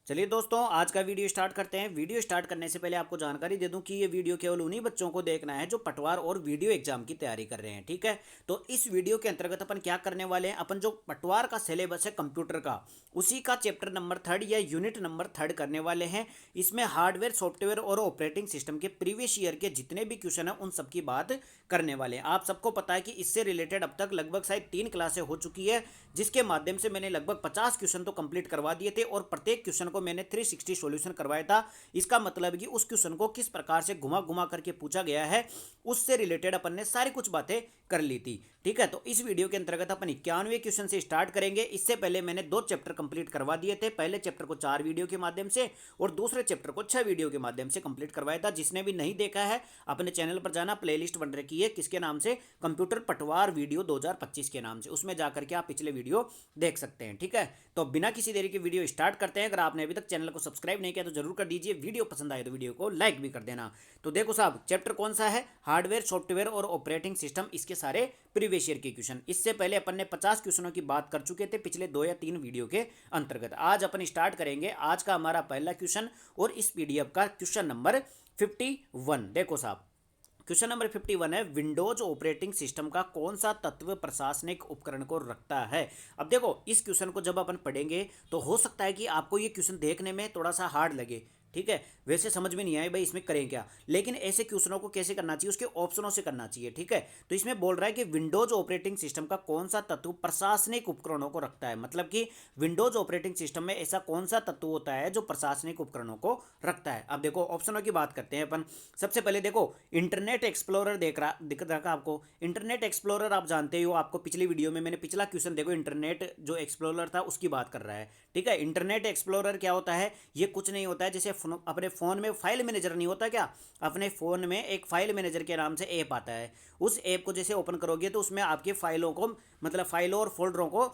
चलिए दोस्तों, आज का वीडियो स्टार्ट करते हैं। वीडियो स्टार्ट करने से पहले आपको जानकारी दे दूं कि ये वीडियो केवल उन्हीं बच्चों को देखना है जो पटवार और वीडियो एग्जाम की तैयारी कर रहे हैं। ठीक है, तो इस वीडियो के अंतर्गत अपन क्या करने वाले हैं, अपन जो पटवार का सिलेबस है कंप्यूटर का, उसी का चैप्टर नंबर 3 या यूनिट नंबर 3 करने वाले हैं। इसमें हार्डवेयर, सॉफ्टवेयर और ऑपरेटिंग सिस्टम के प्रीवियस ईयर के जितने भी क्वेश्चन हैं उन सब की बात करने वाले हैं। आप सबको पता है कि इससे रिलेटेड अब तक लगभग शायद 3 क्लासें हो चुकी है, जिसके माध्यम से मैंने लगभग 50 क्वेश्चन तो कंप्लीट करवा दिए थे और प्रत्येक क्वेश्चन को मैंने 360 सॉल्यूशन करवाया था। इसका मतलब कि उस क्वेश्चन को किस प्रकार से घुमा घुमा करके पूछा गया है, उससे रिलेटेड अपन ने सारी कुछ बातें कर ली थी। ठीक है, तो इस वीडियो के अंतर्गत अपन 91वें क्वेश्चन से स्टार्ट करेंगे। इससे पहले मैंने 2 चैप्टर कंप्लीट करवा दिए थे। पहले चैप्टर को 4 वीडियो के माध्यम से और दूसरे चैप्टर को 6 वीडियो के माध्यम से कंप्लीट करवाया था। जिसने भी नहीं देखा है अपने चैनल पर जाना, प्लेलिस्ट बन रखी है किसके नाम से, कंप्यूटर पटवार वीडियो 2025 के नाम से, उसमें जाकर के आप पिछले वीडियो देख सकते हैं। ठीक है, तो बिना किसी देरी के वीडियो स्टार्ट करते हैं। अगर आपने अभी तक चैनल को सब्सक्राइब नहीं किया तो जरूर कर दीजिए। वीडियो पसंद आए तो वीडियो को लाइक भी कर देना। तो देखो साहब, चैप्टर कौन सा है, हार्डवेयर, सॉफ्टवेयर और ऑपरेटिंग सिस्टम। इसके सारे प्रीवियस ईयर के क्वेश्चन, इससे पहले अपन ने 50 क्वेश्चनों की बात कर चुके थे पिछले 2 या 3 वीडियो के अंतर्गत। आज अपन स्टार्ट करेंगे आज का हमारा पहला क्वेश्चन और इस पीडीएफ का क्वेश्चन नंबर 51। देखो साहब, क्वेश्चन नंबर 51 है, विंडोज ऑपरेटिंग सिस्टम का कौन सा तत्व प्रशासनिक उपकरण को रखता है। अब देखो, इस क्वेश्चन को जब अपन पढ़ेंगे तो हो सकता है कि आपको ये क्वेश्चन देखने में थोड़ा सा हार्ड लगे। ठीक है, वैसे समझ में नहीं आए भाई इसमें करें क्या, लेकिन ऐसे क्वेश्चनों को कैसे करना चाहिए, उसके ऑप्शनों से करना चाहिए। ठीक है, तो इसमें बोल रहा है कि विंडोज ऑपरेटिंग सिस्टम का कौन सा तत्व प्रशासनिक उपकरणों को रखता है। मतलब कि विंडोज ऑपरेटिंग सिस्टम में ऐसा कौन सा तत्व होता है जो प्रशासनिक उपकरणों को रखता है। अब देखो, ऑप्शनों की बात करते हैं अपन। सबसे पहले देखो, इंटरनेट एक्सप्लोरर दिख रहा आपको। इंटरनेट एक्सप्लोरर आप जानते हो, आपको पिछली वीडियो में मैंने पिछला क्वेश्चन देखो, इंटरनेट जो एक्सप्लोरर था उसकी बात कर रहा है। ठीक है, इंटरनेट एक्सप्लोरर क्या होता है, ये कुछ नहीं होता है, जैसे अपने फ़ोन में फाइल मैनेजर नहीं होता क्या, अपने फ़ोन में एक फाइल मैनेजर के नाम से ऐप आता है। उस ऐप को जैसे ओपन करोगे तो उसमें आपकी फाइलों को, मतलब फाइलों और फोल्डरों को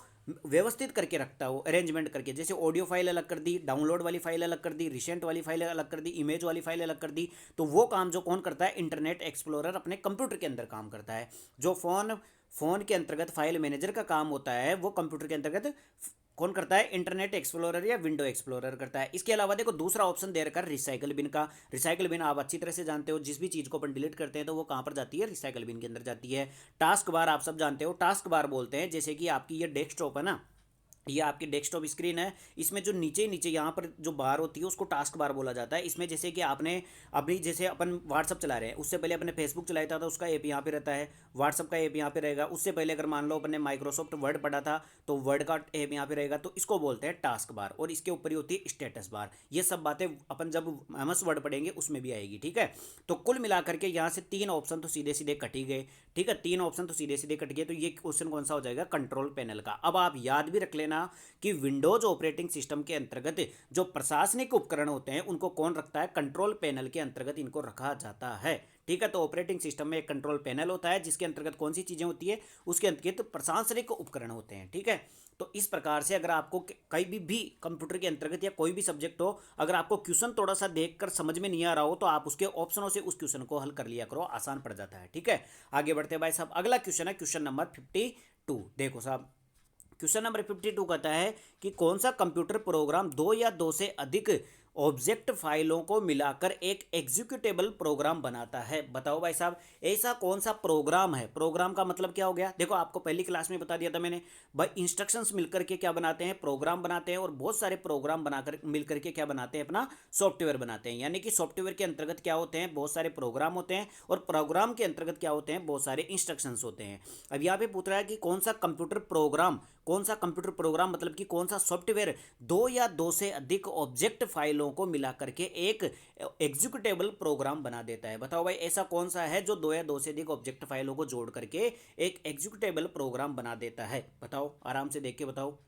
व्यवस्थित करके रखता है, अरेंजमेंट करके। जैसे ऑडियो फाइल अलग कर दी, डाउनलोड वाली फाइल अलग कर दी, रिसेंट वाली फाइल अलग कर दी, इमेज वाली फाइल अलग कर दी। तो वो काम जो कौन करता है, इंटरनेट एक्सप्लोरर अपने कंप्यूटर के अंदर काम करता है। जो फ़ोन के अंतर्गत फाइल मैनेजर का काम होता है, वो कंप्यूटर के अंतर्गत कौन करता है, इंटरनेट एक्सप्लोरर या विंडो एक्सप्लोरर करता है। इसके अलावा देखो, दूसरा ऑप्शन दे रखा है रिसाइकल बिन का। रिसाइकल बिन आप अच्छी तरह से जानते हो, जिस भी चीज़ को अपन डिलीट करते हैं तो वो कहाँ पर जाती है, रिसाइकल बिन के अंदर जाती है। टास्क बार आप सब जानते हो, टास्क बार बोलते हैं, जैसे कि आपकी ये डेस्कटॉप है ना, ये आपकी डेस्कटॉप स्क्रीन है, इसमें जो नीचे नीचे यहाँ पर जो बार होती है उसको टास्क बार बोला जाता है। इसमें जैसे कि आपने अभी, जैसे अपन व्हाट्सअप चला रहे हैं, उससे पहले अपने फेसबुक चलाया था तो उसका ऐप यहाँ पे रहता है, व्हाट्सअप का ऐप यहाँ पे रहेगा। उससे पहले अगर मान लो अपने माइक्रोसॉफ्ट वर्ड पढ़ा था तो वर्ड का ऐप यहाँ पे रहेगा, तो इसको बोलते हैं टास्क बार। और इसके ऊपर ही होती है स्टेटस बार। ये सब बातें अपन जब एमएस वर्ड पढ़ेंगे उसमें भी आएगी। ठीक है, तो कुल मिलाकर के यहाँ से 3 ऑप्शन तो सीधे सीधे कट ही गए। ठीक है, 3 ऑप्शन तो सीधे सीधे कट गए, तो ये क्वेश्चन कौन सा हो जाएगा, कंट्रोल पैनल का। अब आप याद भी रख लेना कि विंडोज ऑपरेटिंग सिस्टम के अंतर्गत जो प्रशासनिक उपकरण होते हैं उनको कौन रखता है, कंट्रोल पैनल के अंतर्गत इनको रखा जाता है। ठीक है, तो ऑपरेटिंग सिस्टम में एक कंट्रोल पैनल होता है जिसके अंतर्गत कौन सी चीज़ें होती है, उसके अंतर्गत प्रशासनिक उपकरण होते हैं। ठीक है, तो इस प्रकार से अगर आपको कहीं भी कंप्यूटर के अंतर्गत या कोई भी सब्जेक्ट हो, अगर आपको क्वेश्चन थोड़ा सा देखकर समझ में नहीं आ रहा हो तो आप उसके ऑप्शनों से उस क्वेश्चन को हल कर लिया करो, आसान पड़ जाता है। ठीक है, आगे बढ़ते हैं भाई साहब। अगला क्वेश्चन है क्वेश्चन नंबर 52। देखो साहब, क्वेश्चन नंबर 52 कहता है कि कौन सा कंप्यूटर प्रोग्राम 2 या 2 से अधिक ऑब्जेक्ट फाइलों को मिलाकर एक एग्जीक्यूटेबल प्रोग्राम बनाता है। बताओ भाई साहब, ऐसा कौन सा प्रोग्राम है। प्रोग्राम का मतलब क्या हो गया, देखो आपको पहली क्लास में बता दिया था मैंने भाई, इंस्ट्रक्शंस मिलकर के क्या बनाते हैं, प्रोग्राम बनाते हैं। और बहुत सारे प्रोग्राम बनाकर मिलकर के क्या बनाते हैं, अपना सॉफ्टवेयर बनाते हैं। यानी कि सॉफ्टवेयर के अंतर्गत क्या होते हैं, बहुत सारे प्रोग्राम होते हैं, और प्रोग्राम के अंतर्गत क्या होते हैं, बहुत सारे इंस्ट्रक्शंस होते हैं। अब यहाँ पे पूछ रहा है कि कौन सा कंप्यूटर प्रोग्राम, कौन सा कंप्यूटर प्रोग्राम मतलब कि कौन सा सॉफ्टवेयर 2 या 2 से अधिक ऑब्जेक्ट फाइलों को मिला करके एक एग्जीक्यूटेबल प्रोग्राम बना देता है। बताओ भाई, ऐसा कौन सा है जो 2 या 2 से अधिक ऑब्जेक्ट फाइलों को जोड़ करके एक एग्जीक्यूटेबल प्रोग्राम बना देता है। बताओ, आराम से देख के बताओ,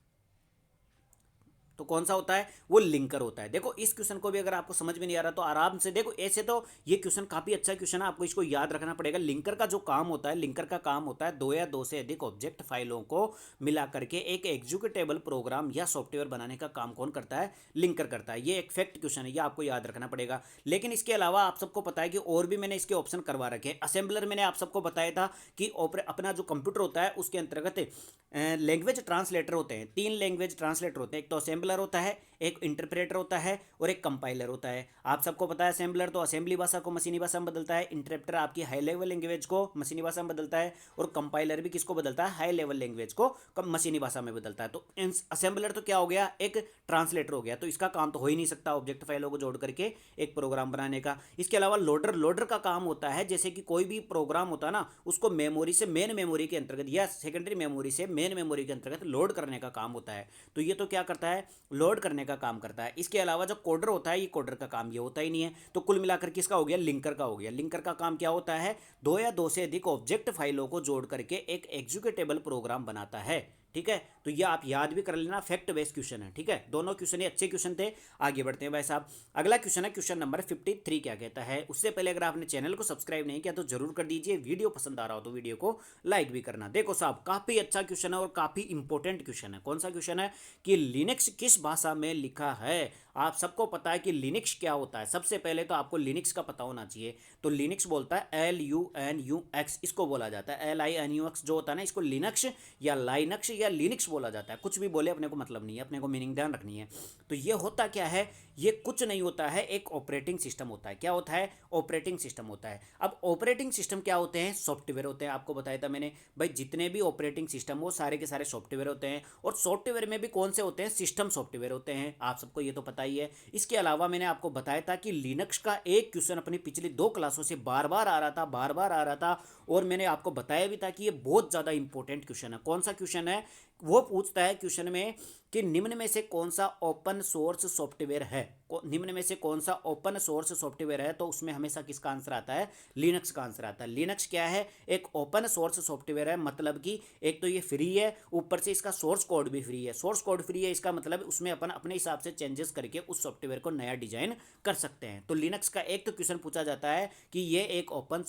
तो कौन सा होता है, वो लिंकर होता है। देखो, इस क्वेश्चन को भी अगर आपको समझ में नहीं आ रहा तो आराम से देखो, ऐसे तो ये क्वेश्चन काफी अच्छा क्वेश्चन है, आपको इसको याद रखना पड़ेगा। लिंकर का जो काम होता है, लिंकर का काम होता है 2 या 2 से अधिक ऑब्जेक्ट फाइलों को मिला करके एक एग्जीक्यूटेबल प्रोग्राम या सॉफ्टवेयर बनाने का काम कौन करता है, लिंकर करता है। ये एक फैक्ट क्वेश्चन है, ये आपको याद रखना पड़ेगा। लेकिन इसके अलावा आप सबको पता है कि और भी मैंने इसके ऑप्शन करवा रखे हैं। असेंबलर मैंने आप सबको बताया था कि अपना जो कंप्यूटर होता है उसके अंतर्गत लैंग्वेज ट्रांसलेटर होते हैं, 3 लैंग्वेज ट्रांसलेटर होते हैं। एक तो असेंबलर असेंबलर होता है, एक इंटरप्रेटर होता है और एक कंपाइलर होता है। आप सबको पता है असेंबलर तो असेंबली भाषा को मशीनी भाषा में बदलता है, इंटरप्रेटर आपकी हाई लेवल लैंग्वेज को मशीनी भाषा में बदलता है, और कंपाइलर भी किसको बदलता है, हाई लेवल लैंग्वेज को मशीनी भाषा में बदलता है। तो असेंबलर तो क्या हो गया, एक ट्रांसलेटर हो गया, तो इसका काम तो हो ही नहीं सकता ऑब्जेक्ट फाइलों को जोड़ करके एक प्रोग्राम बनाने का। इसके अलावा लोडर, लोडर का काम होता है जैसे कि कोई भी प्रोग्राम होता है ना, उसको मेमोरी से मेन मेमोरी के अंतर्गत या सेकेंडरी मेमोरी से मेन मेमोरी के अंतर्गत लोड करने का काम होता है। तो ये तो क्या करता है, लोड करने का काम करता है। इसके अलावा जो कोडर होता है, ये कोडर का काम ये होता ही नहीं है। तो कुल मिलाकर किसका हो गया, लिंकर का हो गया। लिंकर का काम क्या होता है, दो या दो से अधिक ऑब्जेक्ट फाइलों को जोड़ करके एक एग्जीक्यूटेबल प्रोग्राम बनाता है। ठीक है, तो ये आप याद भी कर लेना, फैक्ट बेस्ड क्वेश्चन है। ठीक है, दोनों क्वेश्चन ये अच्छे क्वेश्चन थे। आगे बढ़ते हैं भाई साहब, अगला क्वेश्चन है क्वेश्चन नंबर 53। क्या कहता है, उससे पहले अगर आपने चैनल को सब्सक्राइब नहीं किया तो जरूर कर दीजिए, वीडियो पसंद आ रहा हो तो वीडियो को लाइक भी करना। देखो साहब, काफी अच्छा क्वेश्चन है और काफी इंपॉर्टेंट क्वेश्चन है। कौन सा क्वेश्चन है कि लिनक्स किस भाषा में लिखा है। आप सबको पता है कि लिनक्स क्या होता है, सबसे पहले तो आपको लिनक्स का पता होना चाहिए। तो लिनक्स बोलता है LUNUX, इसको बोला जाता है LINUX जो होता है ना, इसको लिनक्स या लाइनक्स या लिनक्स बोला जाता है। कुछ भी बोले अपने को मतलब नहीं है, अपने को मीनिंग ध्यान रखनी है। तो ये होता क्या है, ये कुछ नहीं होता है, एक ऑपरेटिंग सिस्टम होता है। क्या होता है, ऑपरेटिंग सिस्टम होता है। अब ऑपरेटिंग सिस्टम क्या होते हैं, सॉफ्टवेयर होते हैं। आपको बताया था मैंने भाई, जितने भी ऑपरेटिंग सिस्टम वो सारे के सारे सॉफ्टवेयर होते हैं, और सॉफ्टवेयर में भी कौन से होते हैं, सिस्टम सॉफ्टवेयर होते हैं। आप सबको ये तो पता ही है। इसके अलावा मैंने आपको बताया था कि लिनक्स का एक क्वेश्चन अपनी पिछली 2 क्लासों से बार बार आ रहा था, बार बार आ रहा था, और मैंने आपको बताया भी था कि ये बहुत ज़्यादा इंपॉर्टेंट क्वेश्चन है। कौन सा क्वेश्चन है, वो पूछता है क्वेश्चन में कि निम्न में से कौन सा ओपन सोर्स सॉफ्टवेयर है। निम्न में से कौन सा ओपन सोर्स सॉफ्टवेयर है, तो उसमें हमेशा किसका आंसर आता है, लिनक्स का आंसर आता है। लिनक्स क्या है, एक ओपन सोर्स सॉफ्टवेयर है, मतलब कि एक तो ये फ्री है, ऊपर से इसका सोर्स कोड भी फ्री है। सोर्स कोड फ्री है, इसका मतलब उसमें अपन अपने हिसाब से चेंजेस करके उस सॉफ्टवेयर को नया डिजाइन कर सकते हैं। तो लिनक्स का एक तो क्वेश्चन पूछा जाता है कि ये एक ओपन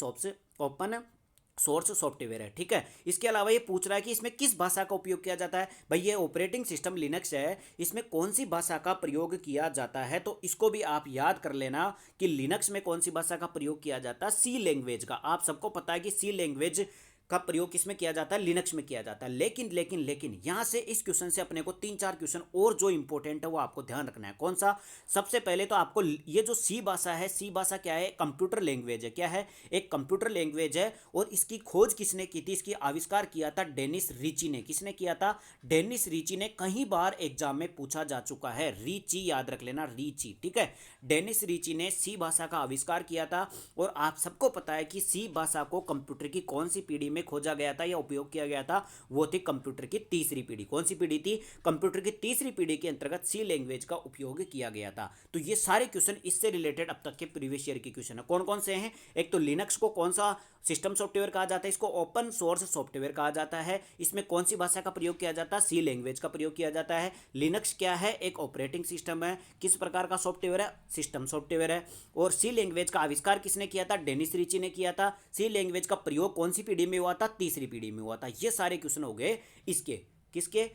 सोर्स सॉफ्टवेयर है। ठीक है, इसके अलावा ये पूछ रहा है कि इसमें किस भाषा का उपयोग किया जाता है। भाई ये ऑपरेटिंग सिस्टम लिनक्स है, इसमें कौन सी भाषा का प्रयोग किया जाता है, तो इसको भी आप याद कर लेना कि लिनक्स में कौन सी भाषा का प्रयोग किया जाता है, सी लैंग्वेज का। आप सबको पता है कि सी लैंग्वेज का प्रयोग किसमें किया जाता है, लिनक्स में किया जाता है। लेकिन लेकिन लेकिन यहां से इस क्वेश्चन से अपने को 3-4 क्वेश्चन और जो इंपॉर्टेंट है वो आपको ध्यान रखना है। कौन सा, सबसे पहले तो आपको ये जो सी भाषा है, सी भाषा क्या है, कंप्यूटर लैंग्वेज है। क्या है, एक कंप्यूटर लैंग्वेज है, और इसकी खोज किसने की थी, इसकी आविष्कार किया था डेनिस रीची ने। किसने किया था, डेनिस रीची ने। कई बार एग्जाम में पूछा जा चुका है, रीची याद रख लेना, रीची। ठीक है, डेनिस रीची ने सी भाषा का आविष्कार किया था, और आप सबको पता है कि सी भाषा को कंप्यूटर की कौन सी पीढ़ी में खोजा गया था या उपयोग किया गया था, वो थी कंप्यूटर की तीसरी पीढ़ी। कौन सी पीढ़ी थी, कंप्यूटर की तीसरी पीढ़ी के अंतर्गत सी लैंग्वेज का उपयोग किया गया था। तो ये सारे क्वेश्चन इससे रिलेटेड अब तक के प्रीवियस ईयर के क्वेश्चन है। कौन कौन से हैं, एक तो लिनक्स को कौन सा सिस्टम सॉफ्टवेयर कहा जाता है, इसको ओपन सोर्स सॉफ्टवेयर कहा जाता है। इसमें कौन सी भाषा का प्रयोग किया जाता है, सी लैंग्वेज का प्रयोग किया जाता है। लिनक्स क्या है, एक ऑपरेटिंग सिस्टम है, किस प्रकार का सॉफ्टवेयर है, सिस्टम सॉफ्टवेयर है। और सी लैंग्वेज का आविष्कार किसने किया था, डेनिस रीची ने किया था। सी लैंग्वेज का प्रयोग कौन सी पीढ़ी में हुआ था, तीसरी पीढ़ी में हुआ था। ये सारे क्वेश्चन हो गए इसके, किसके,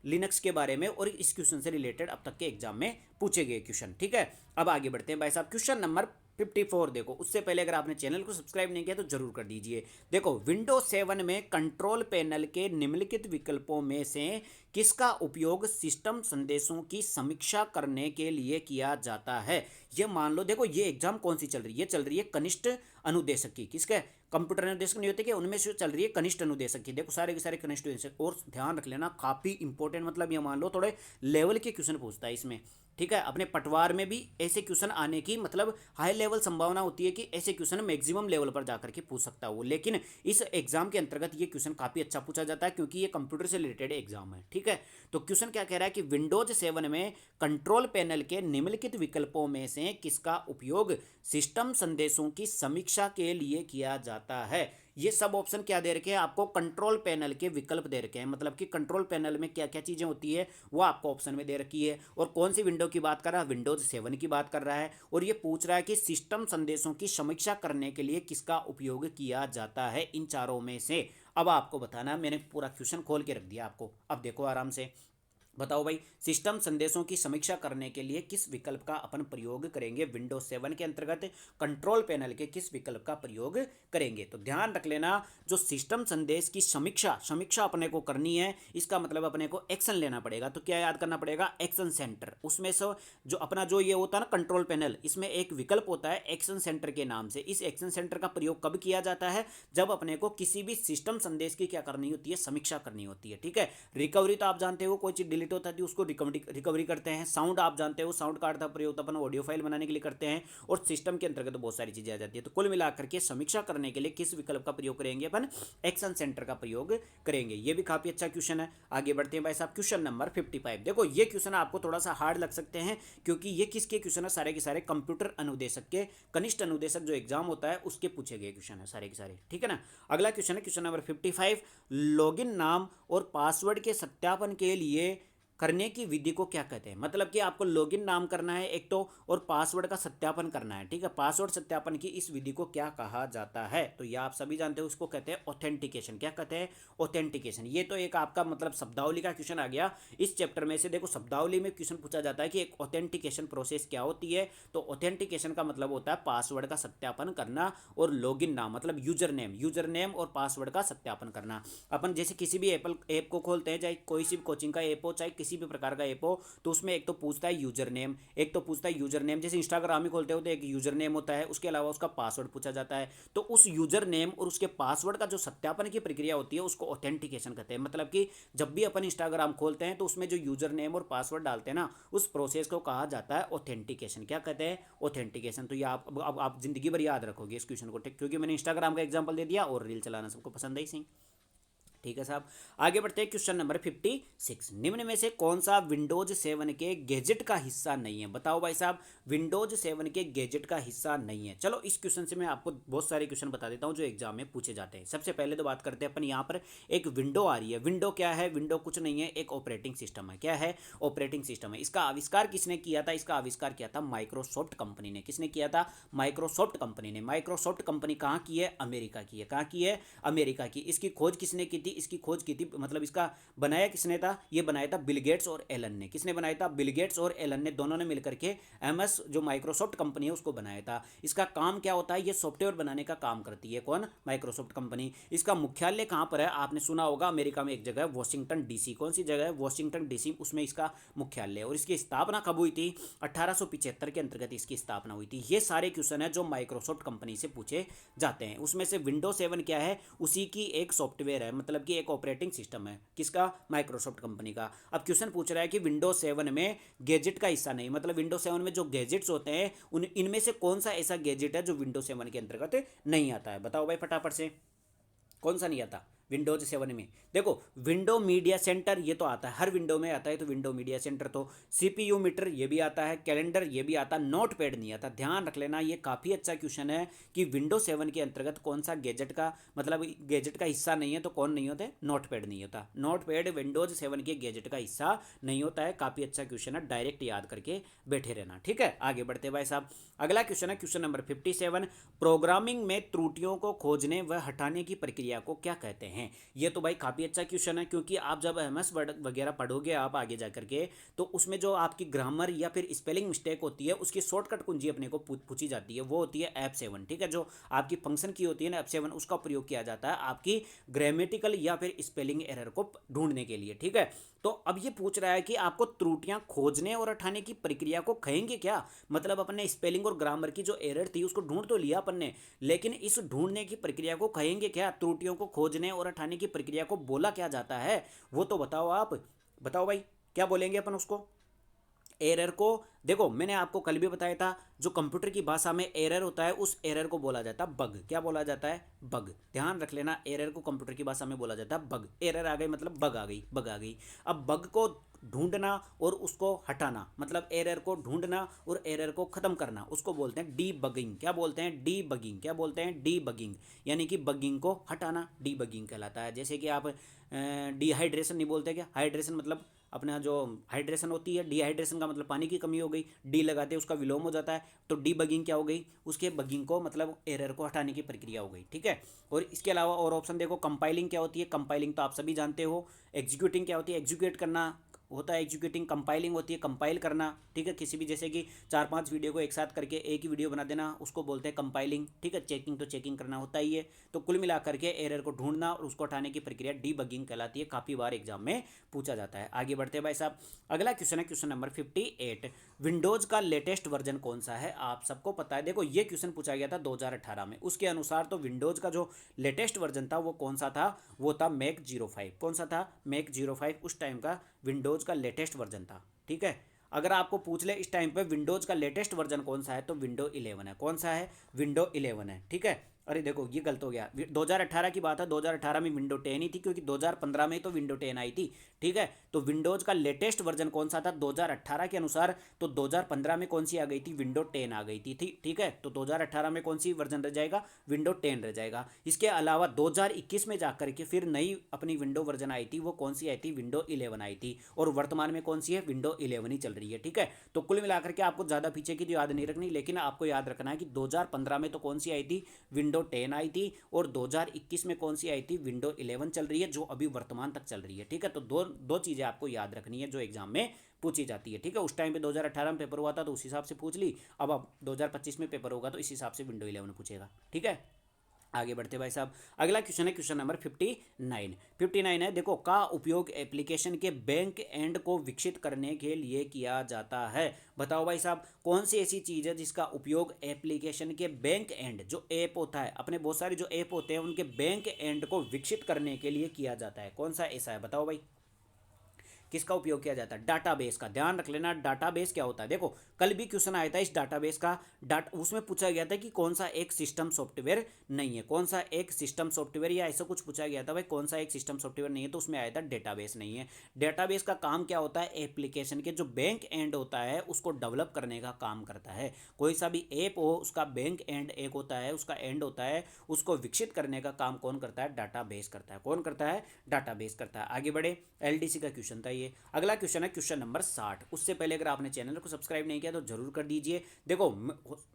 लिनक्स के बारे में, और इस क्वेश्चन से रिलेटेड अब तक के एग्जाम में पूछे गए क्वेश्चन। ठीक है, अब आगे बढ़ते हैं भाई साहब, क्वेश्चन नंबर 54। देखो, उससे पहले अगर आपने चैनल को सब्सक्राइब नहीं किया तो जरूर कर दीजिए। देखो, विंडोज 7 में कंट्रोल पैनल के निम्नलिखित विकल्पों में से किसका उपयोग सिस्टम संदेशों की समीक्षा करने के लिए किया जाता है। ये मान लो, देखो ये एग्जाम कौन सी चल रही है, ये चल रही है कनिष्ठ अनुदेशक की। किसके, कंप्यूटर अनुदेशक नहीं होते कि, उनमें से चल रही है कनिष्ठ अनुदेशक की। देखो सारे के सारे कनिष्ठ अनुदेशक, और ध्यान रख लेना काफ़ी इंपॉर्टेंट, मतलब ये मान लो थोड़े लेवल के क्वेश्चन पूछता है इसमें। ठीक है, अपने पटवार में भी ऐसे क्वेश्चन आने की मतलब हाई लेवल संभावना होती है कि ऐसे क्वेश्चन मैक्सिमम लेवल पर जाकर के पूछ सकता है वो। लेकिन इस एग्जाम के अंतर्गत ये क्वेश्चन काफ़ी अच्छा पूछा जाता है, क्योंकि ये कंप्यूटर से रिलेटेड एग्जाम है। ठीक है, तो क्वेश्चन क्या कह रहा है कि विंडोज 7 में कंट्रोल पैनल के निम्नलिखित विकल्पों में से किसका उपयोग सिस्टम संदेशों की समीक्षा के लिए किया जाता है। ये सब ऑप्शन क्या दे रखे हैं आपको, कंट्रोल पैनल के विकल्प दे रखे हैं, मतलब कि कंट्रोल पैनल में क्या क्या चीज़ें होती है वो आपको ऑप्शन में दे रखी है। और कौन सी विंडो की बात कर रहा है, विंडोज 7 की बात कर रहा है। और ये पूछ रहा है कि सिस्टम संदेशों की समीक्षा करने के लिए किसका उपयोग किया जाता है इन चारों में से। अब आपको बताना, मैंने पूरा क्वेश्चन खोल के रख दिया आपको, अब देखो आराम से। बताओ भाई, सिस्टम संदेशों की समीक्षा करने के लिए किस विकल्प का अपन प्रयोग करेंगे? विंडोज 7 के अंतर्गत कंट्रोल पैनल के किस विकल्प का प्रयोग करेंगे? तो ध्यान रख लेना, जो सिस्टम संदेश की समीक्षा समीक्षा अपने को करनी है, इसका मतलब अपने को एक्शन लेना पड़ेगा। तो क्या याद करना पड़ेगा? Action centre. उसमें से जो अपना जो ये होता है ना कंट्रोल पैनल, इसमें एक विकल्प होता है एक्शन सेंटर के नाम से। इस एक्शन सेंटर का प्रयोग कब किया जाता है? जब अपने को किसी भी सिस्टम संदेश की क्या करनी होती है? समीक्षा करनी होती है। ठीक है। रिकवरी तो आप जानते हो, कोई चीज डिलीट होता है तो उसको रिकवरी करते हैं। साउंड आप जानते हो, साउंड कार्ड का प्रयोग अपन ऑडियो फाइल बनाने के लिए करते हैं, और सिस्टम के अंतर्गत बहुत सारी चीजें आ जाती है। तो कुल मिलाकर के समीक्षा करने के लिए किस विकल्प का प्रयोग करेंगे? अपन एक्शन सेंटर का प्रयोग करेंगे। ये भी काफी अच्छा क्वेश्चन है। आगे बढ़ते हैं भाई साहब, क्वेश्चन नंबर 55। देखो ये क्वेश्चन आपको थोड़ा सा हार्ड लग सकते हैं, क्योंकि ये किसके क्वेश्चन है? सारे के सारे कंप्यूटर अनुदेशक के, कनिष्ठ अनुदेशक जो एग्जाम होता है उसके पूछे गए क्वेश्चन है सारे के सारे। ठीक है ना। अगला क्वेश्चन है क्वेश्चन नंबर 55। लॉगिन नाम और पासवर्ड के सत्यापन के लिए करने की विधि को क्या कहते हैं? मतलब कि आपको लॉगिन नाम करना है एक तो, और पासवर्ड का सत्यापन करना है। ठीक है। पासवर्ड सत्यापन की इस विधि को क्या कहा जाता है? तो ये आप सभी जानते हो, उसको कहते हैं ऑथेंटिकेशन। क्या कहते हैं? ऑथेंटिकेशन। ये तो एक आपका मतलब शब्दावली का क्वेश्चन आ गया इस चैप्टर में से। देखो शब्दावली में क्वेश्चन पूछा जाता है कि एक ऑथेंटिकेशन प्रोसेस क्या होती है। तो ऑथेंटिकेशन का मतलब होता है पासवर्ड का सत्यापन करना, और लॉगिन नाम मतलब यूजर नेम और पासवर्ड का सत्यापन करना। अपन जैसे किसी भी ऐप को खोलते हैं, चाहे कोई सी कोचिंग का ऐप हो, चाहे किसी भी प्रकार का ऐप हो, तो उसमें एक तो पूछता है यूजर नेम, एक तो पूछता है यूजर नेम। जैसे इंस्टाग्राम ही खोलते हो तो एक यूजर नेम होता है, उसके अलावा उसका पासवर्ड पूछा जाता है। तो उस यूजर नेम और उसके पासवर्ड का जो सत्यापन की प्रक्रिया होती है उसको ऑथेंटिकेशन कहते हैं। मतलब कि जब भी अपन इंस्टाग्राम खोलते हैं तो उसमें जो यूजर नेम और पासवर्ड डालते हैं ना, उस प्रोसेस को कहा जाता है ऑथेंटिकेशन। क्या कहते हैं? ऑथेंटिकेशन। तो ये अब आप जिंदगी भर याद रखोगे इस क्वेश्चन को, क्योंकि मैंने इंस्टाग्राम का एग्जाम्पल दे दिया और रील चलाना सबको पसंद है सही। ठीक है साहब। आगे बढ़ते हैं क्वेश्चन नंबर 56। निम्न में से कौन सा विंडोज 7 के गैजेट का हिस्सा नहीं है? बताओ भाई साहब, विंडोज 7 के गैजेट का हिस्सा नहीं है। चलो इस क्वेश्चन से मैं आपको बहुत सारे क्वेश्चन बता देता हूं जो एग्जाम में पूछे जाते हैं। सबसे पहले तो बात करते हैं अपन, यहाँ पर एक विंडो आ रही है। विंडो क्या है? विंडो कुछ नहीं है, एक ऑपरेटिंग सिस्टम है। क्या है? ऑपरेटिंग सिस्टम है। इसका आविष्कार किसने किया था? इसका आविष्कार किया था माइक्रोसॉफ्ट कंपनी ने। किसने किया था? माइक्रोसॉफ्ट कंपनी ने। माइक्रोसॉफ्ट कंपनी कहाँ की है? अमेरिका की है। कहाँ की है? अमेरिका की। इसकी खोज किसने की थी? इसकी खोज की थी, मतलब इसका बनाया किसने था? ये बनाया था बिल गेट्स और एलन ने। किसने बनाया था? बिल गेट्स और एलन ने, दोनों ने मिलकर के एमएस जो माइक्रोसॉफ्ट कंपनी है उसको बनाया था। इसका काम क्या होता है? ये सॉफ्टवेयर बनाने का काम करती है। कौन? Microsoft company. इसका मुख्यालय कहाँ पर है? आपने सुना होगा अमेरिका में एक जगह है वॉशिंगटन डीसी। कौन सी जगह है? वॉशिंगटन डीसी, उसमें इसका मुख्यालय है। और इसकी स्थापना कब हुई थी? 1875 के अंतर्गत इसकी स्थापना हुई थी। ये सारे क्वेश्चन है जो माइक्रोसॉफ्ट कंपनी से पूछे जाते हैं। उसमें से विंडोज 7 क्या है? उसी की एक सॉफ्टवेयर है, मतलब कि एक ऑपरेटिंग सिस्टम है। किसका? माइक्रोसॉफ्ट कंपनी का। अब क्वेश्चन पूछ रहा है कि विंडोज 7 में गैजेट का हिस्सा नहीं, मतलब विंडोज 7 में जो गैजेट्स होते हैं उन इनमें से कौन सा ऐसा गैजेट है जो विंडोज 7 के अंतर्गत नहीं आता है? बताओ भाई फटाफट से, कौन सा नहीं आता विंडोज 7 में? देखो विंडो मीडिया सेंटर ये तो आता है, हर विंडो में आता है। तो विंडो मीडिया सेंटर तो, सीपीयू मीटर ये भी आता है, कैलेंडर ये भी आता है, नोट पैड नहीं आता। ध्यान रख लेना, ये काफ़ी अच्छा क्वेश्चन है कि विंडो 7 के अंतर्गत कौन सा गैजेट का, मतलब गैजेट का हिस्सा नहीं है। तो कौन नहीं होता? नोट पैड नहीं होता। नोट पैड विंडोज 7 के गैजेट का हिस्सा नहीं होता है। काफ़ी अच्छा क्वेश्चन है, डायरेक्ट याद करके बैठे रहना। ठीक है। आगे बढ़ते भाई साहब, अगला क्वेश्चन है क्वेश्चन नंबर 57। प्रोग्रामिंग में त्रुटियों को खोजने व हटाने की प्रक्रिया को क्या कहते हैं? ये तो भाई काफ़ी अच्छा क्वेश्चन है, क्योंकि आप जब एमएस वर्ड वगैरह पढ़ोगे आप आगे जा करके, तो उसमें जो आपकी ग्रामर या फिर स्पेलिंग मिस्टेक होती है उसकी शॉर्टकट कुंजी अपने को पूछी जाती है। वो होती है F7। ठीक है। जो आपकी फंक्शन की होती है ना F7, उसका प्रयोग किया जाता है आपकी ग्रामेटिकल या फिर स्पेलिंग एरर को ढूंढने के लिए। ठीक है। तो अब ये पूछ रहा है कि आपको त्रुटियां खोजने और हटाने की प्रक्रिया को कहेंगे क्या? मतलब अपन ने स्पेलिंग और ग्रामर की जो एरर थी उसको ढूंढ तो लिया अपन ने, लेकिन इस ढूंढने की प्रक्रिया को कहेंगे क्या? त्रुटियों को खोजने और हटाने की प्रक्रिया को बोला क्या जाता है? वो तो बताओ आप, बताओ भाई क्या बोलेंगे अपन उसको? एरर को, देखो मैंने आपको कल भी बताया था, जो कंप्यूटर की भाषा में एरर होता है उस एरर को बोला जाता है बग। क्या बोला जाता है? बग। ध्यान रख लेना, एरर को कंप्यूटर की भाषा में बोला जाता है बग। एरर आ गई मतलब बग आ गई, बग आ गई। अब बग को ढूंढना और उसको हटाना, मतलब एरर को ढूंढना और एरर को खत्म करना, उसको बोलते हैं डी बगिंग। क्या बोलते हैं? D bugging. क्या बोलते हैं? D bugging. यानी कि बगिंग को हटाना डी बगिंग कहलाता है। जैसे कि आप डिहाइड्रेशन नहीं बोलते क्या? हाइड्रेशन मतलब अपना जो हाइड्रेशन होती है, डिहाइड्रेशन का मतलब पानी की कमी हो गई, डी लगाते हैं उसका विलोम हो जाता है, तो डी बगिंग क्या हो गई? उसके बगिंग को मतलब एरर को हटाने की प्रक्रिया हो गई। ठीक है। और इसके अलावा और ऑप्शन देखो, कंपाइलिंग क्या होती है? कंपाइलिंग तो आप सभी जानते हो। एग्जीक्यूटिंग क्या होती है? एग्जीक्यूट करना होता है एग्जीक्यूटिंग, कंपाइलिंग होती है कंपाइल करना, ठीक है, किसी भी जैसे कि 4-5 वीडियो को एक साथ करके एक ही वीडियो बना देना, उसको बोलते हैं कंपाइलिंग, ठीक है। चेकिंग तो चेकिंग करना होता ही है। तो कुल मिला करके एरर को ढूंढना और उसको हटाने की प्रक्रिया डीबगिंग कहलाती है, काफ़ी बार एग्जाम में पूछा जाता है। आगे बढ़ते हैं भाई साहब, अगला क्वेश्चन है क्वेश्चन नंबर 58, विंडोज़ का लेटेस्ट वर्जन कौन सा है? आप सबको पता है, देखो ये क्वेश्चन पूछा गया था 2018 में, उसके अनुसार तो विंडोज़ का जो लेटेस्ट वर्जन था वो कौन सा था? वो था मैक 05। कौन सा था? मैक 05 उस टाइम का विंडोज़ का लेटेस्ट वर्जन था, ठीक है। अगर आपको पूछ ले इस टाइम पे विंडोज़ का लेटेस्ट वर्जन कौन सा है, तो विंडो 11 है। कौन सा है? विंडो 11 है, ठीक है। अरे देखो ये गलत हो गया, 2018 की बात है, 2018 में विंडो 10 ही थी, क्योंकि 2015 में तो विंडो 10 आई थी, ठीक है। तो विंडोज़ का लेटेस्ट वर्जन कौन सा था 2018 के अनुसार? तो 2015 में कौन सी आ गई थी? विंडो 10 आ गई थी, ठीक है। तो 2018 में कौन सी वर्जन रह जाएगा? विंडो 10 रह जाएगा। इसके अलावा 2021 में जाकर के फिर नई अपनी विंडो वर्जन आई थी, वो कौन सी आई थी? विंडो 11 आई थी। और वर्तमान में कौन सी है? विंडो 11 ही चल रही है, ठीक है। तो कुल मिलाकर के आपको ज़्यादा पीछे की तो याद नहीं रखनी, लेकिन आपको याद रखना है कि 2015 में तो कौन सी आई थी? विंडो 10 आई थी। और 2021 में कौन सी आई थी? विंडो 11 चल रही है, जो अभी वर्तमान तक चल रही है, ठीक है। तो दो दो चीज़ें आपको याद रखनी है जो एग्जाम में पूछी जाती है, ठीक है। उस टाइम पे 2018 में पेपर हुआ था तो उस हिसाब से पूछ ली, अब 2025 में पेपर होगा तो इस हिसाब से विंडो 11 पूछेगा, ठीक है। आगे बढ़ते भाई साहब, अगला क्वेश्चन है क्वेश्चन नंबर 59 है। देखो, का उपयोग एप्लीकेशन के बैक एंड को विकसित करने के लिए किया जाता है? बताओ भाई साहब, कौन सी ऐसी चीज़ है जिसका उपयोग एप्लीकेशन के बैक एंड, जो ऐप होता है, अपने बहुत सारे जो ऐप होते हैं उनके बैक एंड को विकसित करने के लिए किया जाता है? कौन सा ऐसा है? बताओ भाई, किसका उपयोग किया जाता है? डाटाबेस का। ध्यान रख लेना, डाटाबेस क्या होता है। देखो, कल भी क्वेश्चन आया था इस डाटाबेस का, उसमें पूछा गया था कि कौन सा एक सिस्टम सॉफ्टवेयर नहीं है, कौन सा एक सिस्टम सॉफ्टवेयर या ऐसा कुछ पूछा गया था भाई, कौन सा एक सिस्टम सॉफ्टवेयर नहीं है, तो उसमें आया था डेटाबेस नहीं है। डेटाबेस का काम क्या होता है? एप्लीकेशन के जो बैंक एंड होता है उसको डेवलप करने का काम करता है। कोई सा भी ऐप हो, उसका बैंक एंड एक होता है, उसका एंड होता है, उसको विकसित करने का काम कौन करता है? डाटाबेस करता है। कौन करता है? डाटाबेस करता है। आगे बढ़े, एलडीसी का क्वेश्चन था ये। अगला क्वेश्चन है क्वेश्चन नंबर 60। उससे पहले अगर आपने चैनल को सब्सक्राइब नहीं किया तो जरूर कर दीजिए। देखो,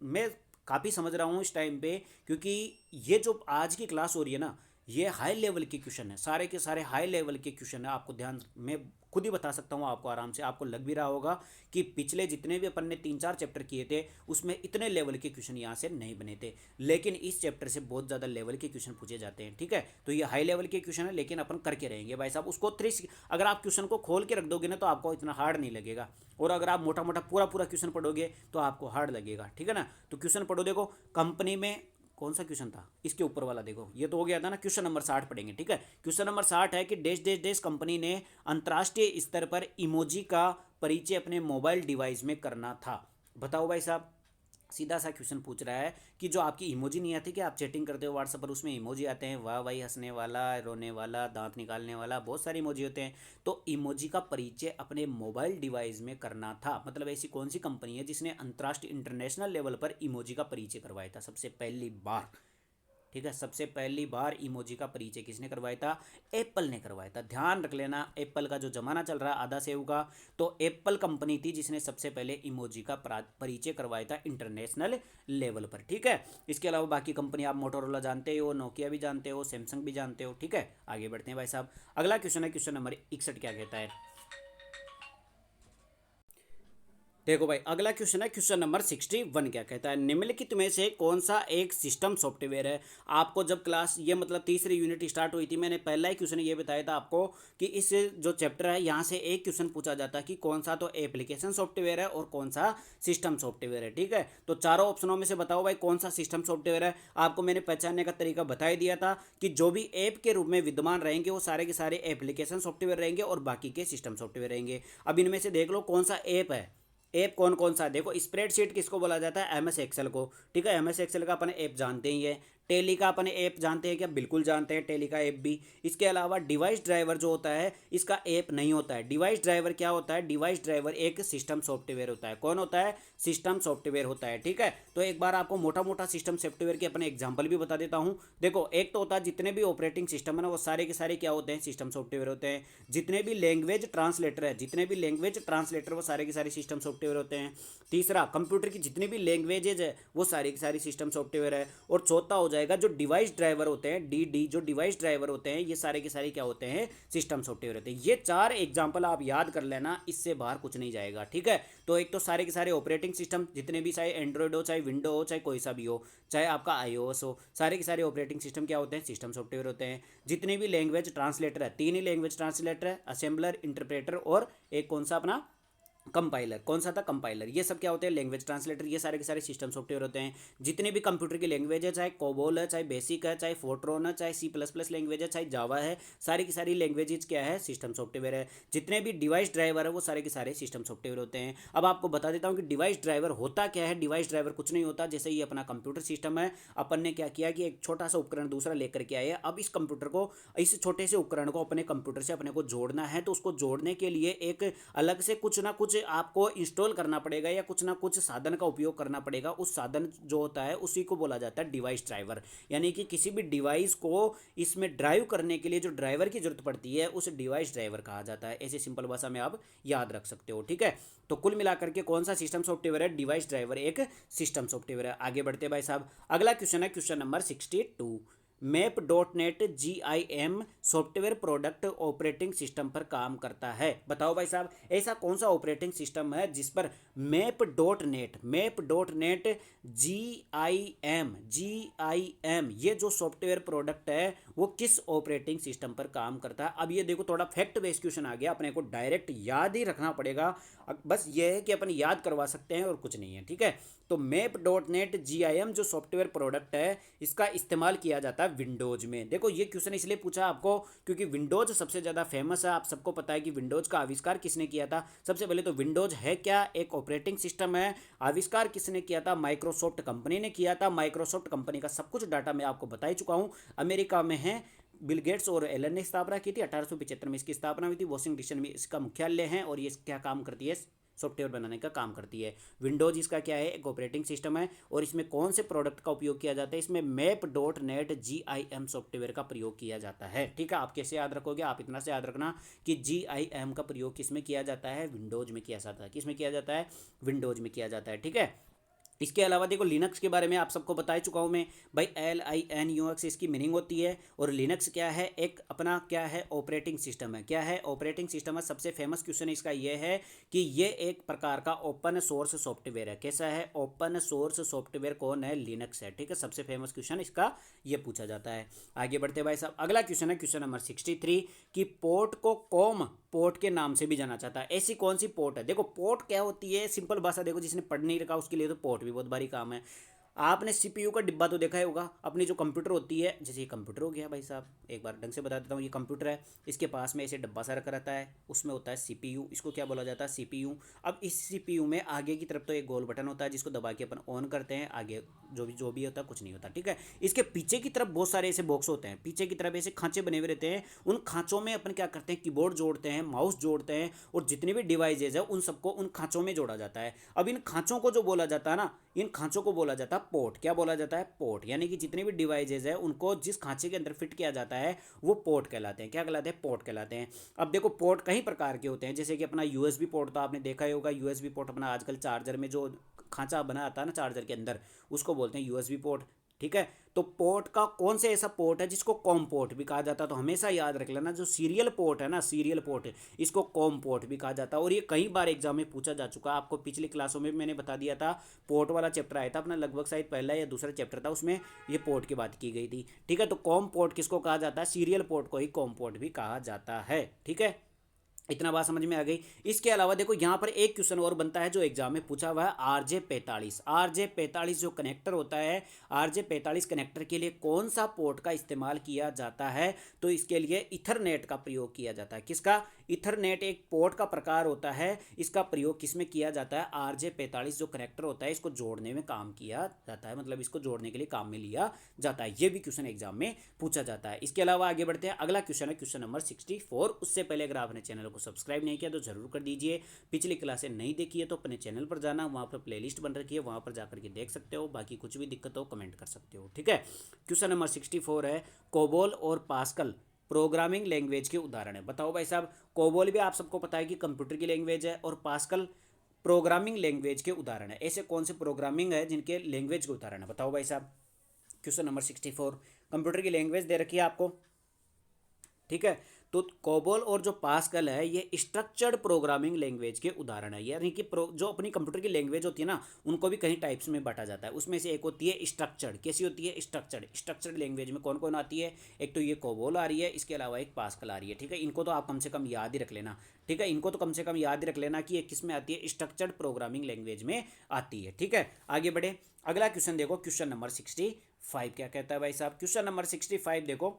मैं काफ़ी समझ रहा हूँ इस टाइम पे, क्योंकि ये जो आज की क्लास हो रही है ना, ये हाई लेवल के क्वेश्चन है, सारे के सारे हाई लेवल के क्वेश्चन है। आपको ध्यान, मैं खुद ही बता सकता हूँ आपको, आराम से आपको लग भी रहा होगा कि पिछले जितने भी अपन ने 3-4 चैप्टर किए थे उसमें इतने लेवल के क्वेश्चन यहाँ से नहीं बने थे, लेकिन इस चैप्टर से बहुत ज़्यादा लेवल के क्वेश्चन पूछे जाते हैं, ठीक है। तो ये हाई लेवल के क्वेश्चन है, लेकिन अपन करके रहेंगे भाई साहब उसको। अगर आप क्वेश्चन को खोल के रख दोगे ना तो आपको इतना हार्ड नहीं लगेगा, और अगर आप मोटा मोटा पूरा पूरा क्वेश्चन पढ़ोगे तो आपको हार्ड लगेगा, ठीक है ना। तो क्वेश्चन पढ़ो। देखो, कंपनी में कौन सा क्वेश्चन था? इसके ऊपर वाला देखो, ये तो हो गया था ना। क्वेश्चन नंबर 60 पढ़ेंगे, ठीक है। क्वेश्चन नंबर 60 है कि डैश डैश डैश कंपनी ने अंतर्राष्ट्रीय स्तर पर इमोजी का परिचय अपने मोबाइल डिवाइस में करना था। बताओ भाई साहब, सीधा सा क्वेश्चन पूछ रहा है कि जो आपकी इमोजी नहीं आती कि आप चैटिंग करते हो व्हाट्सएप पर, उसमें इमोजी आते हैं, वाह भाई, हंसने वाला, रोने वाला, दांत निकालने वाला, बहुत सारे इमोजी होते हैं। तो इमोजी का परिचय अपने मोबाइल डिवाइस में करना था, मतलब ऐसी कौन सी कंपनी है जिसने अंतर्राष्ट्रीय इंटरनेशनल लेवल पर इमोजी का परिचय करवाया था सबसे पहली बार? ठीक है, सबसे पहली बार इमोजी का परिचय किसने करवाया था? एप्पल ने करवाया था। ध्यान रख लेना, एप्पल का जो जमाना चल रहा है आधा सेव का, तो एप्पल कंपनी थी जिसने सबसे पहले इमोजी का परिचय करवाया था इंटरनेशनल लेवल पर, ठीक है। इसके अलावा बाकी कंपनी आप मोटोरोला जानते हो, नोकिया भी जानते हो, सैमसंग भी जानते हो, ठीक है। आगे बढ़ते हैं भाई साहब, अगला क्वेश्चन है क्वेश्चन नंबर 61। क्या कहता है? देखो भाई, अगला क्वेश्चन है क्वेश्चन नंबर 61। क्या कहता है? निम्नलिखित में से कौन सा एक सिस्टम सॉफ्टवेयर है? आपको जब क्लास, ये मतलब तीसरी यूनिट स्टार्ट हुई थी, मैंने पहला ही क्वेश्चन ये बताया था आपको कि इस जो चैप्टर है यहाँ से एक क्वेश्चन पूछा जाता है कि कौन सा तो एप्लीकेशन सॉफ्टवेयर है और कौन सा सिस्टम सॉफ्टवेयर है, ठीक है। तो चारों ऑप्शनों में से बताओ भाई कौन सा सिस्टम सॉफ्टवेयर है। आपको मैंने पहचानने का तरीका बता ही दिया था कि जो भी ऐप के रूप में विद्यमान रहेंगे वो सारे के सारे एप्लीकेशन सॉफ्टवेयर रहेंगे और बाकी के सिस्टम सॉफ्टवेयर रहेंगे। अब इनमें से देख लो कौन सा ऐप है। ऐप कौन कौन सा है? देखो, स्प्रेडशीट किसको बोला जाता है? एमएस एक्सेल को, ठीक है। एमएस एक्सेल का अपन ऐप जानते ही है। टेली का अपन ऐप जानते हैं क्या? बिल्कुल जानते हैं, टेली का ऐप भी। इसके अलावा डिवाइस ड्राइवर जो होता है इसका ऐप नहीं होता है। डिवाइस ड्राइवर क्या होता है? डिवाइस ड्राइवर एक सिस्टम सॉफ्टवेयर होता है। कौन होता है? सिस्टम सॉफ्टवेयर होता है, ठीक है। तो एक बार आपको मोटा मोटा सिस्टम सॉफ्टवेयर के अपने एग्जाम्पल भी बता देता हूँ। देखो, एक तो होता है जितने भी ऑपरेटिंग सिस्टम है ना वो सारे के सारे क्या होते हैं? सिस्टम सॉफ्टवेयर होते हैं। जितने भी लैंग्वेज ट्रांसलेटर है, जितने भी लैंग्वेज ट्रांसलेटर वो सारे के सारे सिस्टम सॉफ्टवेयर होते हैं। तीसरा, कंप्यूटर की जितनी भी लैंग्वेजेज है वो सारी की सारी सिस्टम सॉफ्टवेयर है। और चौथा हो जाएगा जाएगा। जो डिवाइस ड्राइवर होते हैं, डी जो डिवाइस ड्राइवर होते हैं, ये सारे के सारे क्या होते हैं, सिस्टम सॉफ्टवेयर होते हैं। ये 4 एग्जाम्पल आप याद कर लेना, इससे बाहर कुछ नहीं जाएगा, ठीक है। तो एक तो सारे के सारे ऑपरेटिंग सिस्टम जितने भी, चाहे एंड्रॉयड हो, चाहे विंडो हो, चाहे कोई सा भी हो, चाहे आपका iOS हो, सारे के सारे ऑपरेटिंग सिस्टम क्या होते हैं, सिस्टम सॉफ्टवेयर होते हैं। जितने भी लैंग्वेज ट्रांसलेटर है, 3 ही लैंग्वेज ट्रांसलेटर है, असेंबलर, इंटरप्रेटर और एक कौन सा अपना कंपाइलर, कौन सा था, कंपाइलर। ये सब क्या होते हैं, लैंग्वेज ट्रांसलेटर। ये सारे के सारे सिस्टम सॉफ्टवेयर होते हैं। जितने भी कंप्यूटर की लैंग्वेज है, चाहे कोबोल है, चाहे बेसिक है, चाहे फोर्ट्रॉन है, चाहे C++ लैंग्वेज है, चाहे जावा है, सारी की सारी लैंग्वेजेज क्या है, सिस्टम सॉफ्टवेयर है। जितने भी डिवाइस ड्राइवर है वो सारे के सारे सिस्टम सॉफ्टवेयर होते हैं। अब आपको बता देता हूँ कि डिवाइस ड्राइवर होता क्या है। डिवाइस ड्राइवर कुछ नहीं होता, जैसे ये अपना कंप्यूटर सिस्टम है, अपन ने क्या किया कि एक छोटा सा उपकरण दूसरा लेकर के आए। अब इस कंप्यूटर को, इस छोटे से उपकरण को अपने कंप्यूटर से अपने को जोड़ना है, तो उसको जोड़ने के लिए एक अलग से कुछ ना कुछ आपको इंस्टॉल करना पड़ेगा या कुछ ना कुछ साधन का उपयोग करना पड़ेगा। उस साधन जो होता है उसी को बोला जाता है डिवाइस ड्राइवर। यानी कि किसी भी डिवाइस को इसमें ड्राइव करने के लिए जो ड्राइवर की जरूरत पड़ती है उस डिवाइस ड्राइवर कहा जाता है। ऐसे सिंपल भाषा में आप याद रख सकते हो, ठीक है। तो कुल मिलाकर के कौन सा सिस्टम सॉफ्टवेयर है, डिवाइस ड्राइवर एक सिस्टम सॉफ्टवेयर है। आगे बढ़ते भाई साहब, अगला क्वेश्चन है question number 62। Map dot net GIM software product operating system पर काम करता है। बताओ भाई साहब, ऐसा कौन सा ऑपरेटिंग सिस्टम है जिस पर मैप डॉट नेट GIM ये जो सॉफ्टवेयर प्रोडक्ट है वो किस ऑपरेटिंग सिस्टम पर काम करता है। अब ये देखो, थोड़ा फैक्ट बेस्ड क्वेश्चन आ गया, अपने को डायरेक्ट याद ही रखना पड़ेगा। बस ये है कि अपन याद करवा सकते हैं और कुछ नहीं है, ठीक है। तो मैप डॉट नेट GIM जो सॉफ्टवेयर प्रोडक्ट है, इसका इस्तेमाल किया जाता है विंडोज में। देखो ये क्वेश्चन इसलिए पूछा आपको क्योंकि विंडोज सबसे ज़्यादा फेमस है। आप सबको पता है कि विंडोज का आविष्कार किसने किया था। सबसे पहले तो विंडोज है क्या, एक ऑपरेटिंग सिस्टम है। आविष्कार किसने किया था, माइक्रोसॉफ्ट कंपनी ने किया था। माइक्रोसॉफ्ट कंपनी का सब कुछ डाटा मैं आपको बता ही चुका हूँ। अमेरिका में है, बिल गेट्स और एलन ने स्थापना की थी। 1875 में इसकी स्थापना हुई थी। वॉशिंगटन में इसका मुख्यालय है और ये क्या काम करती है, सॉफ्टवेयर बनाने का काम करती है। विंडोज इसका क्या है, एक ऑपरेटिंग सिस्टम है। और इसमें कौन से प्रोडक्ट का उपयोग किया जाता है, इसमें map dot net GIM software का प्रयोग किया जाता है, ठीक है। आप कैसे याद रखोगे, आप इतना से याद रखना कि GIM का प्रयोग किसमें किया जाता है, विंडोज में किया जाता है। किसमें किया जाता है, विंडोज में किया जाता है, ठीक है। इसके अलावा देखो लिनक्स के बारे में आप सबको बता ही चुका हूँ मैं भाई। LINUX इसकी मीनिंग होती है। और लिनक्स क्या है, एक अपना क्या है, ऑपरेटिंग सिस्टम है। क्या है, ऑपरेटिंग सिस्टम है। सबसे फेमस क्वेश्चन इसका ये है कि ये एक प्रकार का ओपन सोर्स सॉफ्टवेयर है। कैसा है, ओपन सोर्स सॉफ्टवेयर कौन है, लिनक्स है, ठीक है। सबसे फेमस क्वेश्चन इसका ये पूछा जाता है। आगे बढ़ते भाई साहब, अगला क्वेश्चन है क्वेश्चन नंबर 63 कि पोर्ट को कॉम पोर्ट के नाम से भी जाना चाहता है। ऐसी कौन सी पोर्ट है। देखो पोर्ट क्या होती है, सिंपल भाषा देखो, जिसने पढ़ नहीं रखा उसके लिए तो पोर्ट भी बहुत भारी काम है। आपने CPU का डिब्बा तो देखा ही होगा। अपनी जो कंप्यूटर होती है, जैसे ये कंप्यूटर हो गया भाई साहब, एक बार ढंग से बता देता हूँ। ये कंप्यूटर है, इसके पास में ऐसे डब्बा सा रखा रहता है, उसमें होता है CPU। इसको क्या बोला जाता है, CPU। अब इस CPU में आगे की तरफ तो एक गोल बटन होता है जिसको दबा के अपन ऑन करते हैं। आगे जो भी होता है कुछ नहीं होता, ठीक है। इसके पीछे की तरफ बहुत सारे ऐसे बॉक्स होते हैं, पीछे की तरफ ऐसे खांचे बने हुए रहते हैं। उन खांचों में अपन क्या करते हैं, कीबोर्ड जोड़ते हैं, माउस जोड़ते हैं और जितने भी डिवाइसेज है उन सबको उन खांचों में जोड़ा जाता है। अब इन खांचों को जो बोला जाता है ना, इन खांचों को बोला जाता है पोर्ट। क्या बोला जाता है, पोर्ट। यानी कि जितने भी डिवाइसेज है उनको जिस खांचे के अंदर फिट किया जाता है वो पोर्ट कहलाते हैं। क्या कहलाते हैं, पोर्ट कहलाते हैं। अब देखो पोर्ट कई प्रकार के होते हैं, जैसे कि अपना USB पोर्ट तो आपने देखा ही होगा। USB पोर्ट अपना आजकल चार्जर में जो खांचा बना आता है ना चार्जर के अंदर, उसको बोलते हैं USB पोर्ट, ठीक है। तो पोर्ट का कौन से ऐसा पोर्ट है जिसको कॉम पोर्ट भी कहा जाता है। तो हमेशा याद रख लेना, जो सीरियल पोर्ट है ना, सीरियल पोर्ट इसको कॉम पोर्ट भी कहा जाता है। और ये कई बार एग्जाम में पूछा जा चुका है। आपको पिछली क्लासों में भी मैंने बता दिया था। पोर्ट वाला चैप्टर आया था अपना, लगभग शायद पहला या दूसरा चैप्टर था, उसमें ये पोर्ट की बात की गई थी, ठीक है। तो कॉम पोर्ट किसको कहा जाता है, सीरियल पोर्ट को ही कॉम पोर्ट भी कहा जाता है, ठीक है। इतना बात समझ में आ गई। इसके अलावा देखो यहाँ पर एक क्वेश्चन और बनता है जो एग्जाम में पूछा हुआ है, RJ45 जो कनेक्टर होता है, RJ45 कनेक्टर के लिए कौन सा पोर्ट का इस्तेमाल किया जाता है। तो इसके लिए इथरनेट का प्रयोग किया जाता है। किसका, इथरनेट एक पोर्ट का प्रकार होता है। इसका प्रयोग किसमें किया जाता है, RJ45 जो कनेक्टर होता है इसको जोड़ने में काम किया जाता है, मतलब इसको जोड़ने के लिए काम में लिया जाता है। ये भी क्वेश्चन एग्जाम में पूछा जाता है। इसके अलावा आगे बढ़ते हैं, अगला क्वेश्चन है क्वेश्चन नंबर 64। उससे पहले अगर आपने चैनल को सब्सक्राइब नहीं किया तो जरूर कर दीजिए। पिछली क्लासें नहीं देखी है तो अपने चैनल पर जाना, वहाँ पर प्लेलिस्ट बन रखी है, वहाँ पर जाकर के देख सकते हो। बाकी कुछ भी दिक्कत हो कमेंट कर सकते हो, ठीक है। क्वेश्चन नंबर 64 है, कोबोल और पास्कल प्रोग्रामिंग लैंग्वेज के उदाहरण है। बताओ भाई साहब, कोबोल भी आप सबको पता है कि कंप्यूटर की लैंग्वेज है और पास्कल प्रोग्रामिंग लैंग्वेज के उदाहरण है। ऐसे कौन से प्रोग्रामिंग है जिनके लैंग्वेज के उदाहरण है, बताओ भाई साहब। क्वेश्चन नंबर 64, कंप्यूटर की लैंग्वेज दे रखी है आपको, ठीक है। तो कोबोल और जो पास्कल है ये स्ट्रक्चर्ड प्रोग्रामिंग लैंग्वेज के उदाहरण है, यानी कि जो अपनी कंप्यूटर की लैंग्वेज होती है ना, उनको भी कई टाइप्स में बांटा जाता है। उसमें से एक होती है स्ट्रक्चर्ड। कैसी होती है? स्ट्रक्चर्ड लैंग्वेज में कौन कौन आती है? एक तो ये कोबोल आ रही है, इसके अलावा एक पास्कल आ रही है, ठीक है। इनको तो आप कम से कम याद ही रख लेना, ठीक है। इनको तो कम से कम याद ही रख लेना कि ये किस में आती है, स्ट्रक्चर्ड प्रोग्रामिंग लैंग्वेज में आती है, ठीक है। आगे बढ़े, अगला क्वेश्चन देखो, क्वेश्चन नंबर 65 क्या कहता है भाई साहब। क्वेश्चन नंबर 65 देखो,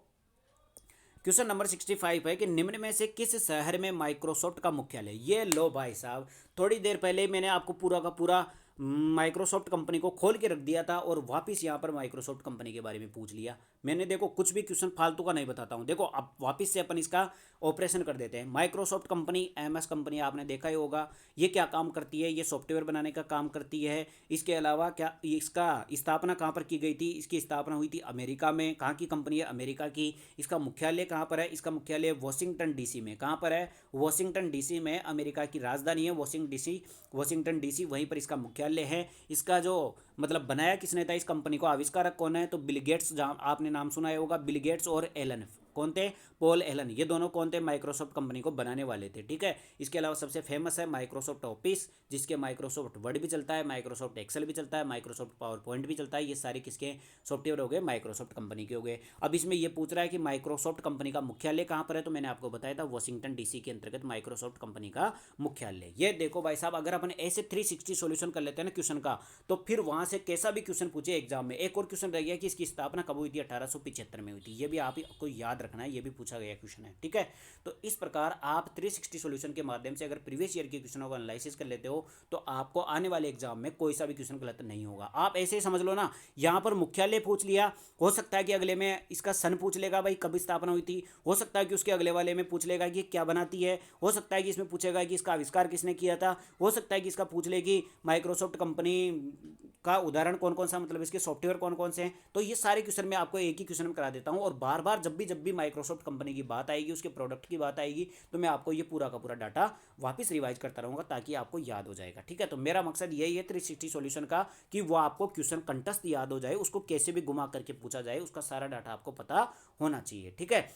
क्वेश्चन नंबर 65 है कि निम्न में से किस शहर में माइक्रोसॉफ्ट का मुख्यालय। ये लो भाई साहब, थोड़ी देर पहले मैंने आपको पूरा का पूरा माइक्रोसॉफ्ट कंपनी को खोल के रख दिया था और वापस यहाँ पर माइक्रोसॉफ्ट कंपनी के बारे में पूछ लिया मैंने। देखो कुछ भी क्वेश्चन फालतू का नहीं बताता हूँ। देखो अब वापस से अपन इसका ऑपरेशन कर देते हैं। माइक्रोसॉफ्ट कंपनी, एमएस कंपनी आपने देखा ही होगा, ये क्या काम करती है? ये सॉफ्टवेयर बनाने का काम करती है। इसके अलावा क्या इसका स्थापना कहाँ पर की गई थी? इसकी स्थापना हुई थी अमेरिका में। कहाँ की कंपनी है? अमेरिका की। इसका मुख्यालय कहाँ पर है? इसका मुख्यालय वॉशिंगटन डीसी में। कहाँ पर है? वॉशिंगटन डीसी में। अमेरिका की राजधानी है वॉशिंगटन डीसी, वहीं पर इसका मुख्यालय है। इसका जो मतलब बनाया किसने था इस कंपनी को? आविष्कारक कौन है? तो बिल गेट्स, जहाँ आपने नाम सुना होगा, बिल गेट्स और एलन। कौन थे? Paul Allen. ये दोनों कौन थे? माइक्रोसॉफ्ट कंपनी को बनाने वाले थे, ठीक है। इसके अलावा सबसे फेमस है माइक्रोसॉफ्ट ऑफिस, जिसके माइक्रोसॉफ्ट वर्ड भी चलता है, माइक्रोसॉफ्ट एक्सेल भी चलता है, माइक्रोसॉफ्ट पावर पॉइंट भी चलता है। ये सारे किसके सॉफ्टवेयर हो गए? माइक्रोसॉफ्ट कंपनी के हो गए। अब इसमें ये पूछ रहा है कि माइक्रोसॉफ्ट कंपनी का मुख्यालय कहाँ पर है, तो मैंने आपको बताया था वॉशिंगटन डीसी के अंतर्गत माइक्रोसॉफ्ट कंपनी का मुख्यालय। ये देखो भाई साहब, अगर अपन ऐसे 360 सॉल्यूशन कर लेते हैं ना क्वेश्चन का, तो फिर वहां से कैसा भी क्वेश्चन पूछे एग्जाम में। एक और क्वेश्चन रह गया कि इसकी स्थापना कब हुई थी? 1875 में हुई थी। ये भी आपको याद रखना है, ये भी पूछा गया क्वेश्चन है, ठीक है। तो इस प्रकार आप 360 सॉल्यूशन के माध्यम से अगर प्रीवियस ईयर के क्वेश्चनों का एनालिसिस कर लेते हो तो आपको आने वाले एग्जाम में कोई सा भी क्वेश्चन गलत नहीं होगा। आप ऐसे ही समझ लो ना, यहाँ पर मुख्यालय पूछ लिया, हो सकता है कि अगले में इसका सन पूछ लेगा, भाई कब स्थापना हुई थी। हो सकता है कि उसके अगले वाले में पूछ लेगा कि क्या बनाती है। हो सकता है कि इसमें पूछेगा कि इसका आविष्कार किसने किया था। हो सकता है कि इसका पूछ ले कि माइक्रोसॉफ्ट कंपनी का उदाहरण कौन कौन सा, मतलब इसके सॉफ्टवेयर कौन कौन से हैं। तो ये सारे क्वेश्चन मैं आपको एक ही क्वेश्चन में करा देता हूँ, और बार बार जब भी माइक्रोसॉफ्ट कंपनी की बात आएगी, उसके प्रोडक्ट की बात आएगी, तो मैं आपको ये पूरा का पूरा डाटा वापस रिवाइज करता रहूँगा ताकि आपको याद हो जाएगा, ठीक है। तो मेरा मकसद यही है 360 सॉल्यूशन का, कि वो आपको क्वेश्चन कंटस्ट याद हो जाए, उसको कैसे भी घुमा करके पूछा जाए, उसका सारा डाटा आपको पता होना चाहिए, ठीक है।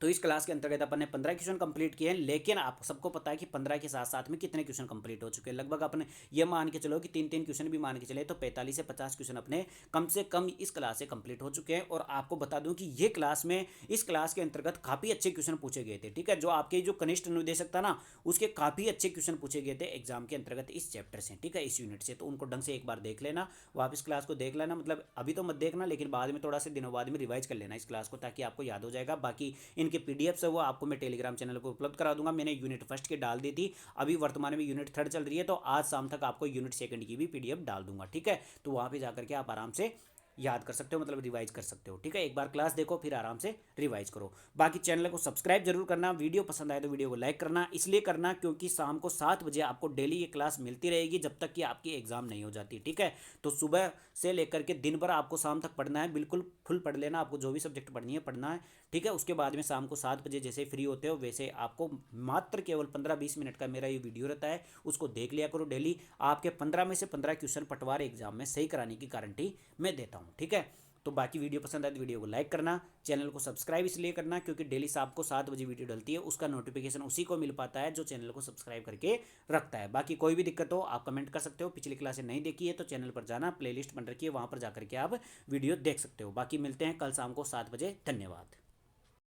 तो इस क्लास के अंतर्गत अपन ने 15 क्वेश्चन कंप्लीट किए हैं, लेकिन आप सबको पता है कि 15 के साथ साथ में कितने क्वेश्चन कंप्लीट हो चुके हैं। लगभग अपने ये मान के चलो कि 3-3 क्वेश्चन भी मान के चले तो 45 से 50 क्वेश्चन अपने कम से कम इस क्लास से कंप्लीट हो चुके हैं। और आपको बता दूं कि ये क्लास में, इस क्लास के अंतर्गत काफ़ी अच्छे क्वेश्चन पूछे गए थे, ठीक है। जो आपके जो कनिष्ठ निर्देशक था ना, उसके काफ़ी अच्छे क्वेश्चन पूछे गए थे एग्जाम के अंतर्गत इस चैप्टर से, ठीक है, इस यूनिट से। तो उनको ढंग से एक बार देख लेना, वापस क्लास को देख लेना, मतलब अभी तो मत देखना, लेकिन बाद में थोड़ा से दिनों बाद में रिवाइज कर लेना इस क्लास को, ताकि आपको याद हो जाएगा। बाकी इनके पीडीएफ है वो आपको मैं टेलीग्राम चैनल पर उपलब्ध करा दूंगा। मैंने यूनिट फर्स्ट की डाल दी थी, अभी वर्तमान में यूनिट थर्ड चल रही है, तो आज शाम तक आपको यूनिट सेकंड की भी पीडीएफ डाल दूंगा, ठीक है। तो वहां पे जाकर के आप आराम से याद कर सकते हो, मतलब रिवाइज कर सकते हो, ठीक है। एक बार क्लास देखो फिर आराम से रिवाइज करो। बाकी चैनल को सब्सक्राइब जरूर करना, वीडियो पसंद आए तो वीडियो को लाइक करना। इसलिए करना क्योंकि शाम को 7 बजे आपको डेली ये क्लास मिलती रहेगी जब तक कि आपकी एग्जाम नहीं हो जाती, ठीक है। तो सुबह से लेकर के दिन भर आपको शाम तक पढ़ना है, बिल्कुल फुल पढ़ लेना, आपको जो भी सब्जेक्ट पढ़नी है पढ़ना है, ठीक है। उसके बाद में शाम को 7 बजे जैसे फ्री होते हो वैसे आपको मात्र केवल 15-20 मिनट का मेरा ये वीडियो रहता है, उसको देख लिया करो डेली। आपके 15 में से 15 क्वेश्चन पटवार एग्जाम में सही कराने की गारंटी मैं देता हूँ, ठीक है। तो बाकी वीडियो पसंद आए तो वीडियो को लाइक करना, चैनल को सब्सक्राइब इसलिए करना क्योंकि डेली शाम को 7 बजे वीडियो डलती है, उसका नोटिफिकेशन उसी को मिल पाता है जो चैनल को सब्सक्राइब करके रखता है। बाकी कोई भी दिक्कत हो आप कमेंट कर सकते हो। पिछली क्लासें नहीं देखी है तो चैनल पर जाना, प्लेलिस्ट बन रखी है, वहाँ पर जाकर के आप वीडियो देख सकते हो। बाकी मिलते हैं कल शाम को 7 बजे। धन्यवाद।